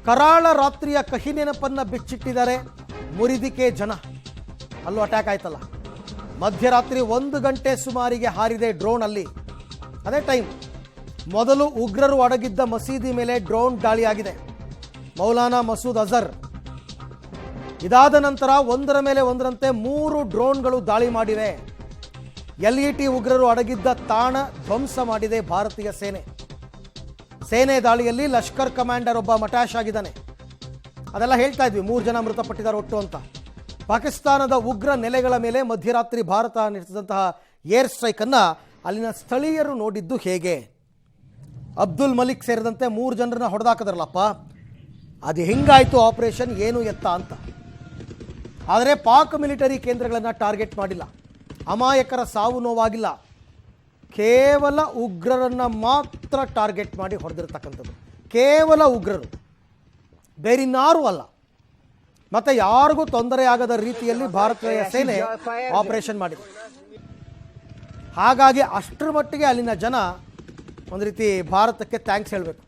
ಕರಾಳ ರಾತ್ರಿಯ ಕಹಿ ನೆನಪನ್ನ ಬಿಚ್ಚಿಟ್ಟಿದ್ದಾರೆ ಮುರಿದಿಕೆ ಜನ. ಅಲ್ಲೂ ಅಟ್ಯಾಕ್ ಆಯ್ತಲ್ಲ, ಮಧ್ಯರಾತ್ರಿ 1 ಗಂಟೆ ಸುಮಾರಿಗೆ ಹಾರಿದೆ ಡ್ರೋನ್. ಅಲ್ಲಿ ಅದೇ ಟೈಮ್ ಮೊದಲು ಉಗ್ರರು ಅಡಗಿದ್ದ ಮಸೀದಿ ಮೇಲೆ ಡ್ರೋನ್ ದಾಳಿಯಾಗಿದೆ, ಮೌಲಾನಾ ಮಸೂದ್ ಅಜರ್. ಇದಾದ ನಂತರ ಒಂದರ ಮೇಲೆ ಒಂದರಂತೆ 3 ಡ್ರೋನ್ಗಳು ದಾಳಿ ಮಾಡಿವೆ. LET ಉಗ್ರರು ಅಡಗಿದ್ದ ತಾಣ ಧ್ವಂಸ ಮಾಡಿದೆ ಭಾರತೀಯ ಸೇನೆ. ಸೇನೆ ದಾಳಿಯಲ್ಲಿ ಲಷ್ಕರ್ ಕಮಾಂಡರ್ ಒಬ್ಬ ಮಟಾಶ್ ಆಗಿದ್ದಾನೆ. ಅದೆಲ್ಲ ಹೇಳ್ತಾ ಇದ್ವಿ, 3 ಜನ ಮೃತಪಟ್ಟಿದ್ದಾರೆ ಒಟ್ಟು ಅಂತ. ಪಾಕಿಸ್ತಾನದ ಉಗ್ರ ನೆಲೆಗಳ ಮೇಲೆ ಮಧ್ಯರಾತ್ರಿ ಭಾರತ ನಡೆಸಿದಂತಹ ಏರ್ ಸ್ಟ್ರೈಕ್ ಅನ್ನ ಅಲ್ಲಿನ ಸ್ಥಳೀಯರು ನೋಡಿದ್ದು ಹೇಗೆ? ಅಬ್ದುಲ್ ಮಲಿಕ್ ಸೇರಿದಂತೆ 3 ಜನರನ್ನ ಹೊಡೆದಾಕದ್ರಲ್ಲಪ್ಪ, ಅದು ಹೆಂಗಾಯ್ತು ಆಪರೇಷನ್, ಏನು ಎತ್ತ ಅಂತ. ಆದರೆ ಪಾಕ್ ಮಿಲಿಟರಿ ಕೇಂದ್ರಗಳನ್ನು ಟಾರ್ಗೆಟ್ ಮಾಡಿಲ್ಲ, ಅಮಾಯಕರ ಸಾವು ನೋವಾಗಿಲ್ಲ, ಕೇವಲ ಉಗ್ರರನ್ನು ಮಾತ್ರ ಟಾರ್ಗೆಟ್ ಮಾಡಿ ಹೊಡೆದಿರ್ತಕ್ಕಂಥದ್ದು. ಕೇವಲ ಉಗ್ರರು, ಬೇರಿನ್ನಾರೂ ಅಲ್ಲ. ಮತ್ತೆ ಯಾರಿಗೂ ತೊಂದರೆ ಆಗದ ರೀತಿಯಲ್ಲಿ ಭಾರತೀಯ ಸೇನೆ ಆಪರೇಷನ್ ಮಾಡಿದೆ. ಹಾಗಾಗಿ ಅಷ್ಟರ ಮಟ್ಟಿಗೆ ಅಲ್ಲಿನ ಜನ ಒಂದು ರೀತಿ ಭಾರತಕ್ಕೆ ಥ್ಯಾಂಕ್ಸ್ ಹೇಳಬೇಕು.